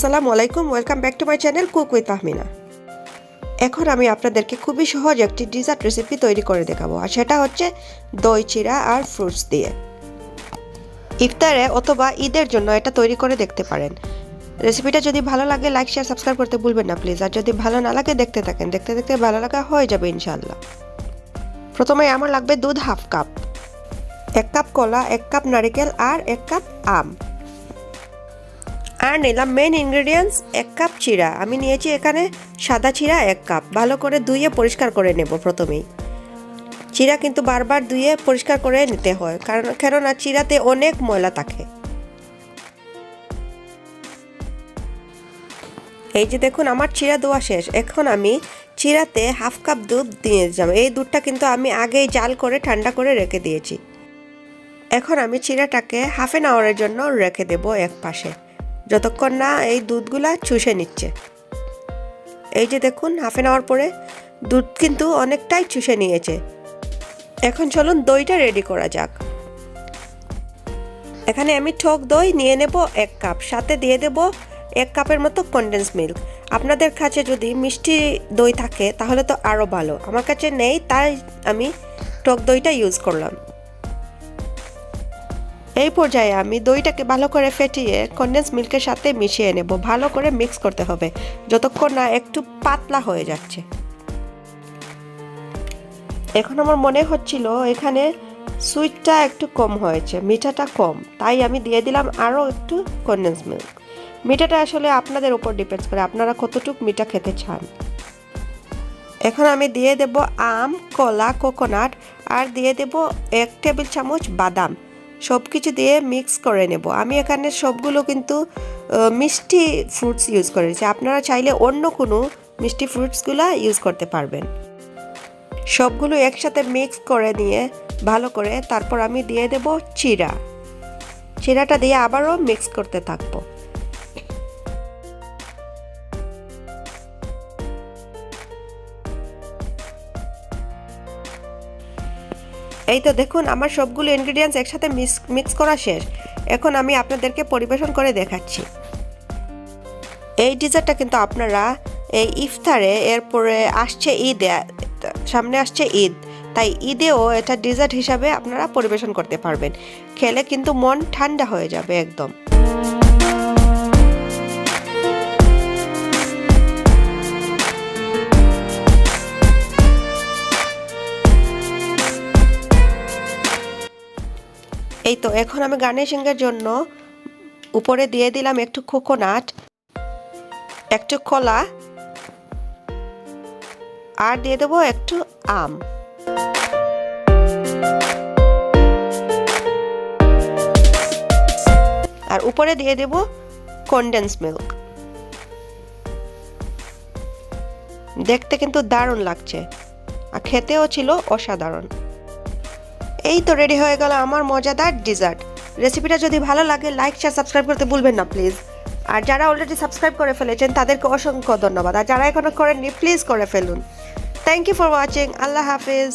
আসসালামু আলাইকুম, welcome back to my channel cook with Fahmina. এখন আমি আপনাদেরকে খুবই সহজ একটি ডিজার্ট রেসিপি তৈরি করে দেখাবো, আর সেটা হচ্ছে দই চিরা আর ফ্রুটস দিয়ে। ইফতারে অথবা ঈদের জন্য এটা তৈরি করে দেখতে পারেন। রেসিপিটা যদি ভালো লাগে লাইক শেয়ার সাবস্ক্রাইব করতে ভুলবেন না প্লিজ। আর যদি ভালো না লাগে দেখতে থাকেন, দেখতে দেখতে ভালো লাগা হয়ে যাবে ইনশাআল্লাহ। প্রথমে আমার লাগবে দুধ হাফ কাপ, 1 কাপ কলা, 1 কাপ নারিকেল আর 1 কাপ আম। আর নিলাম মেন ইনগ্রেডিয়েন্টস 1 কাপ চিরা। আমি নিয়েছি এখানে সাদা চিরা 1 কাপ। ভালো করে ধুয়ে পরিষ্কার করে নেব। প্রথমেই চিরা কিন্তু বারবার ধুয়ে পরিষ্কার করে নিতে হয়, কেননা চিরাতে অনেক ময়লা থাকে। এই যে দেখুন আমার চিরা ধোয়া শেষ। এখন আমি চিরাতে হাফ কাপ দুধ দিয়ে যাব। এই দুধটা কিন্তু আমি আগেই জাল করে ঠান্ডা করে রেখে দিয়েছি। এখন আমি চিরাটাকে হাফ অ্যান আওয়ারের জন্য রেখে দেব এক পাশে, যতক্ষণ না এই দুধগুলা চুষে নিচ্ছে। এই যে দেখুন হাফ অ্যান আওয়ার পরে দুধ কিন্তু অনেকটাই চুষে নিয়েছে। এখন চলুন দইটা রেডি করা যাক। এখানে আমি টক দই নিয়ে নেব 1 কাপ, সাথে দিয়ে দেব 1 কাপের মতো কনডেন্স মিল্ক। আপনাদের কাছে যদি মিষ্টি দই থাকে তাহলে তো আরও ভালো, আমার কাছে নেই তাই আমি টক দইটা ইউজ করলাম। এই পর্যায়ে আমি দইটাকে ভালো করে ফেটিয়ে কনডেন্স মিল্কের সাথে মিশিয়ে নেব। ভালো করে মিক্স করতে হবে যতক্ষণ না একটু পাতলা হয়ে যাচ্ছে। এখন আমার মনে হচ্ছিল এখানে সুইটটা একটু কম হয়েছে, মিঠাটা কম, তাই আমি দিয়ে দিলাম আরও একটু কনডেন্স মিল্ক। মিঠাটা আসলে আপনাদের উপর ডিপেন্ডস করে আপনারা কতটুকু মিঠা খেতে চান। এখন আমি দিয়ে দেব আম, কলা, কোকোনাট আর দিয়ে দেব 1 টেবিল চামচ বাদাম। সব কিছু দিয়ে মিক্স করে নেব। আমি এখানে সবগুলো কিন্তু মিষ্টি ফ্রুটস ইউজ করেছি, আপনারা চাইলে অন্য কোনো মিষ্টি ফ্রুটসগুলো ইউজ করতে পারবেন। সবগুলো একসাথে মিক্স করে নিয়ে ভালো করে তারপর আমি দিয়ে দেব চিরাটা দিয়ে আবারও মিক্স করতে থাকবো। এই তো দেখুন আমার সবগুলো ইনগ্রেডিয়েন্টস একসাথে মিক্স করা শেষ। এখন আমি আপনাদেরকে পরিবেশন করে দেখাচ্ছি। এই ডিজার্টটা কিন্তু আপনারা এই ইফতারে, এরপরে আসছে ঈদ, সামনে আসছে ঈদ, তাই ঈদেও এটা ডিজার্ট হিসাবে আপনারা পরিবেশন করতে পারবেন। খেলে কিন্তু মন ঠান্ডা হয়ে যাবে একদম। এই তো এখন আমি গার্নিশিংয়ের জন্য উপরে দিয়ে দিলাম একটু কোকোনাট, একটু কলা আর দিয়ে দেবো একটু আম। আর উপরে দিয়ে দেব কনডেন্স মিল্ক। দেখতে কিন্তু দারুণ লাগছে আর খেতেও ছিল অসাধারণ। এই তো রেডি হয়ে গেল আমার মজাদার ডিজার্ট। রেসিপিটা যদি ভালো লাগে লাইক শেয়ার সাবস্ক্রাইব করতে ভুলবেন না প্লিজ। আর যারা অলরেডি সাবস্ক্রাইব করে ফেলেছেন তাদেরকে অসংখ্য ধন্যবাদ, আর যারা এখনো করেননি প্লিজ করে ফেলুন। Thank you for watching. আল্লাহ হাফিজ।